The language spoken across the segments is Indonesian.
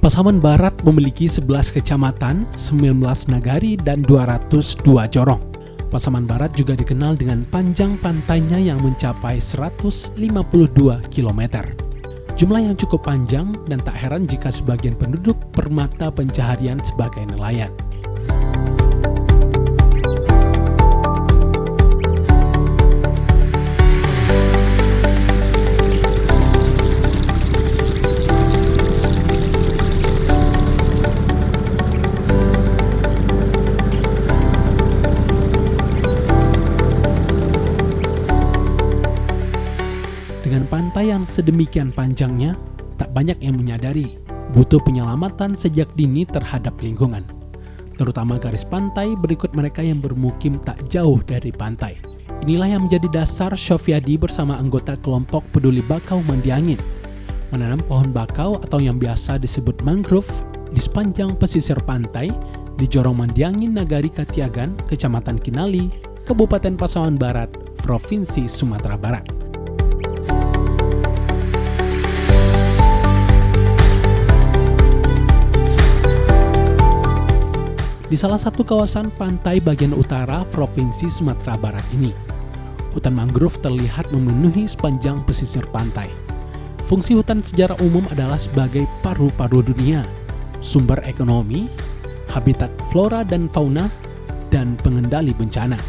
Pasaman Barat memiliki 11 kecamatan, 19 nagari, dan 202 jorong. Pasaman Barat juga dikenal dengan panjang pantainya yang mencapai 152 km. Jumlah yang cukup panjang dan tak heran jika sebagian penduduk bermata pencaharian sebagai nelayan. Dengan pantai yang sedemikian panjangnya, tak banyak yang menyadari butuh penyelamatan sejak dini terhadap lingkungan, terutama garis pantai berikut mereka yang bermukim tak jauh dari pantai. Inilah yang menjadi dasar Sofyadi bersama anggota kelompok peduli bakau Mandiangin menanam pohon bakau atau yang biasa disebut mangrove di sepanjang pesisir pantai di Jorong Mandiangin, Nagari Katiagan, Kecamatan Kinali, Kabupaten Pasaman Barat, Provinsi Sumatera Barat. Di salah satu kawasan pantai bagian utara Provinsi Sumatera Barat ini, hutan mangrove terlihat memenuhi sepanjang pesisir pantai. Fungsi hutan secara umum adalah sebagai paru-paru dunia, sumber ekonomi, habitat flora dan fauna, dan pengendali bencana.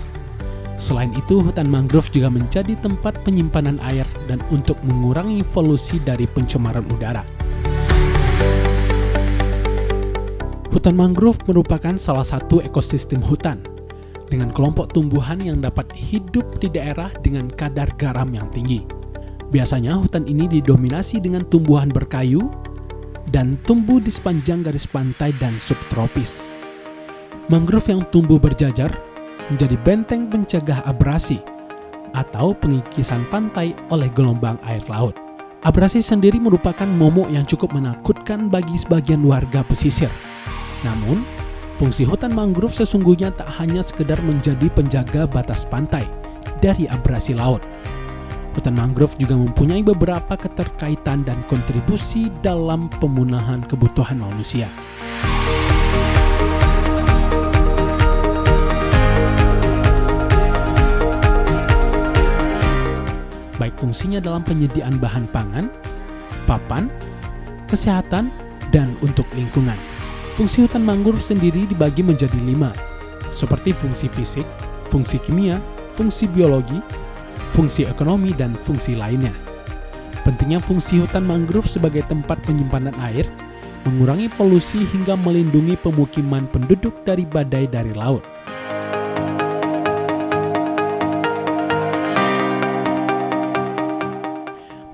Selain itu, hutan mangrove juga menjadi tempat penyimpanan air dan untuk mengurangi polusi dari pencemaran udara. Hutan mangrove merupakan salah satu ekosistem hutan dengan kelompok tumbuhan yang dapat hidup di daerah dengan kadar garam yang tinggi. Biasanya hutan ini didominasi dengan tumbuhan berkayu dan tumbuh di sepanjang garis pantai dan subtropis. Mangrove yang tumbuh berjajar menjadi benteng pencegah abrasi atau pengikisan pantai oleh gelombang air laut. Abrasi sendiri merupakan momok yang cukup menakutkan bagi sebagian warga pesisir. Namun, fungsi hutan mangrove sesungguhnya tak hanya sekedar menjadi penjaga batas pantai dari abrasi laut. Hutan mangrove juga mempunyai beberapa keterkaitan dan kontribusi dalam pemenuhan kebutuhan manusia. Baik fungsinya dalam penyediaan bahan pangan, papan, kesehatan, dan untuk lingkungan. Fungsi hutan mangrove sendiri dibagi menjadi 5, seperti fungsi fisik, fungsi kimia, fungsi biologi, fungsi ekonomi, dan fungsi lainnya. Pentingnya fungsi hutan mangrove sebagai tempat penyimpanan air, mengurangi polusi hingga melindungi pemukiman penduduk dari badai dari laut.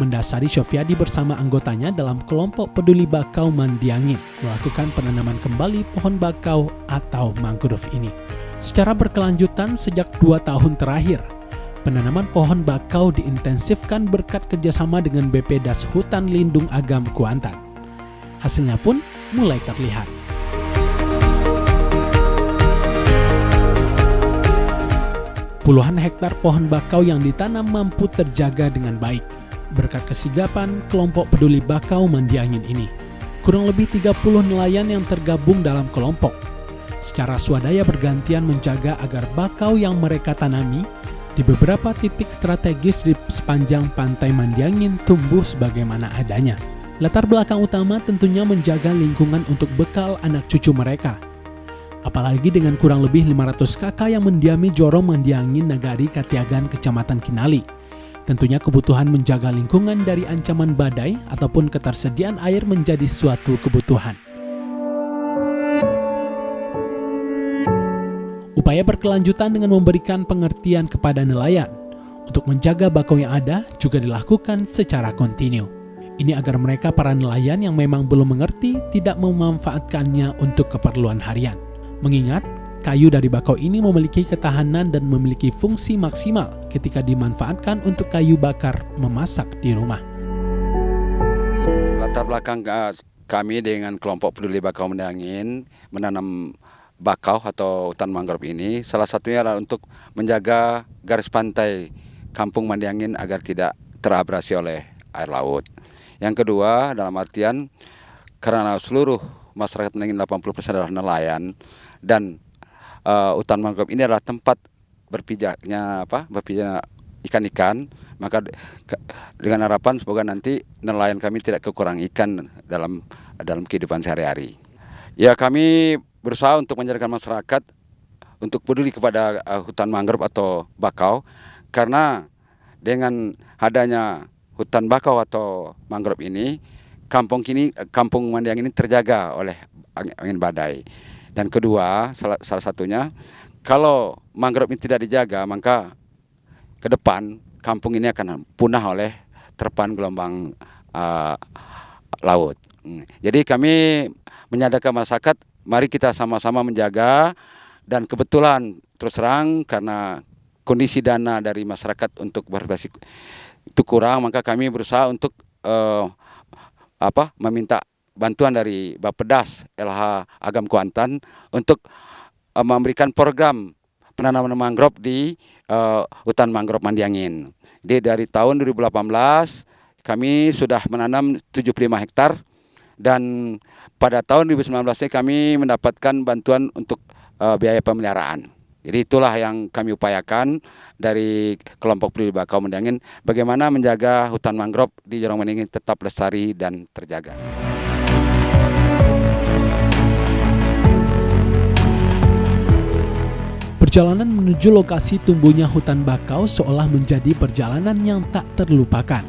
Mendasari Sofyadi bersama anggotanya dalam kelompok peduli bakau Mandiangin melakukan penanaman kembali pohon bakau atau mangrove ini. Secara berkelanjutan sejak 2 tahun terakhir, penanaman pohon bakau diintensifkan berkat kerjasama dengan BP Das Hutan Lindung Agam Kuantan. Hasilnya pun mulai terlihat. Puluhan hektar pohon bakau yang ditanam mampu terjaga dengan baik berkat kesigapan kelompok peduli bakau Mandiangin ini. Kurang lebih 30 nelayan yang tergabung dalam kelompok secara swadaya bergantian menjaga agar bakau yang mereka tanami di beberapa titik strategis di sepanjang pantai Mandiangin tumbuh sebagaimana adanya. Latar belakang utama tentunya menjaga lingkungan untuk bekal anak cucu mereka. Apalagi dengan kurang lebih 500 kakak yang mendiami Jorong Mandiangin, Nagari Katiagan, Kecamatan Kinali. Tentunya kebutuhan menjaga lingkungan dari ancaman badai ataupun ketersediaan air menjadi suatu kebutuhan. Upaya berkelanjutan dengan memberikan pengertian kepada nelayan untuk menjaga bakau yang ada juga dilakukan secara kontinu. Ini agar mereka para nelayan yang memang belum mengerti tidak memanfaatkannya untuk keperluan harian. Mengingat kayu dari bakau ini memiliki ketahanan dan memiliki fungsi maksimal ketika dimanfaatkan untuk kayu bakar memasak di rumah. Latar belakang kami dengan kelompok peduli bakau Mandiangin menanam bakau atau hutan mangrove ini salah satunya adalah untuk menjaga garis pantai Kampung Mandiangin agar tidak terabrasi oleh air laut. Yang kedua dalam artian karena seluruh masyarakat Mandiangin 80% adalah nelayan, dan hutan mangrove ini adalah tempat berpijaknya ikan-ikan, maka dengan harapan semoga nanti nelayan kami tidak kekurangan ikan dalam kehidupan sehari-hari. Ya, kami berusaha untuk menyadarkan masyarakat untuk peduli kepada hutan mangrove atau bakau, karena dengan adanya hutan bakau atau mangrove ini, kampung Mandiangin ini terjaga oleh angin badai. Dan kedua, salah satunya, kalau mangrove ini tidak dijaga, maka ke depan kampung ini akan punah oleh terpaan gelombang laut. Jadi kami menyadarkan masyarakat, mari kita sama-sama menjaga. Dan kebetulan terus terang karena kondisi dana dari masyarakat untuk berbasi itu kurang, maka kami berusaha untuk meminta bantuan dari Bappedas LH Agam Kuantan untuk memberikan program penanaman mangrove di hutan mangrove Mandiangin. Jadi dari tahun 2018 kami sudah menanam 75 hektar, dan pada tahun 2019 kami mendapatkan bantuan untuk biaya pemeliharaan. Jadi itulah yang kami upayakan dari kelompok peduli bakau Mandiangin, bagaimana menjaga hutan mangrove di Jorong Mandiangin tetap lestari dan terjaga. Perjalanan menuju lokasi tumbuhnya hutan bakau seolah menjadi perjalanan yang tak terlupakan.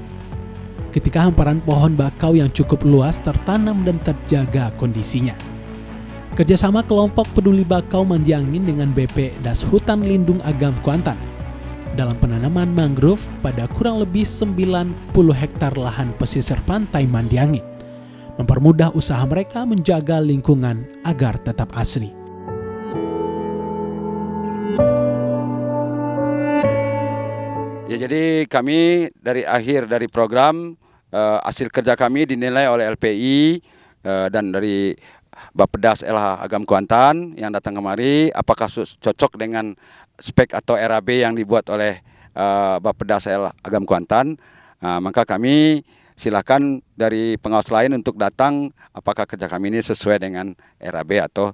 Ketika hamparan pohon bakau yang cukup luas tertanam dan terjaga kondisinya. Kerjasama kelompok peduli bakau Mandiangin dengan BP Das Hutan Lindung Agam Kuantan dalam penanaman mangrove pada kurang lebih 90 hektar lahan pesisir pantai Mandiangin mempermudah usaha mereka menjaga lingkungan agar tetap asri. Ya, jadi kami dari akhir dari program, hasil kerja kami dinilai oleh LPI dan dari Bappedas LH Agam Kuantan yang datang kemari, apakah cocok dengan spek atau RAB yang dibuat oleh Bappedas LH Agam Kuantan. Maka kami silakan dari pengawas lain untuk datang apakah kerja kami ini sesuai dengan RAB atau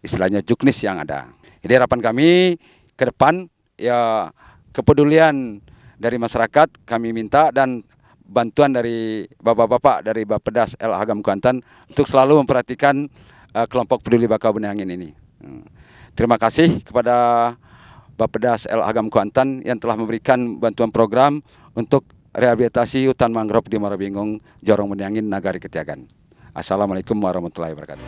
istilahnya juknis yang ada. Jadi harapan kami ke depan, ya, kepedulian dari masyarakat kami minta, dan bantuan dari bapak-bapak dari Bappedas LH Agam Kuantan untuk selalu memperhatikan kelompok peduli bakau Mandiangin ini. Terima kasih kepada Bappedas LH Agam Kuantan yang telah memberikan bantuan program untuk rehabilitasi hutan mangrove di Muara Bingung, Jorong Mandiangin, Nagari Ketiagan. Assalamualaikum warahmatullahi wabarakatuh.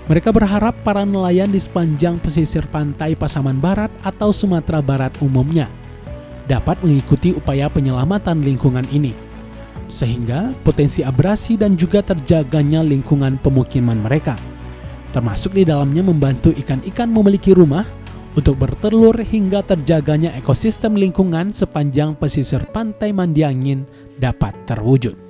Mereka berharap para nelayan di sepanjang pesisir pantai Pasaman Barat atau Sumatera Barat umumnya dapat mengikuti upaya penyelamatan lingkungan ini, sehingga potensi abrasi dan juga terjaganya lingkungan pemukiman mereka, termasuk di dalamnya membantu ikan-ikan memiliki rumah untuk bertelur hingga terjaganya ekosistem lingkungan sepanjang pesisir pantai Mandiangin dapat terwujud.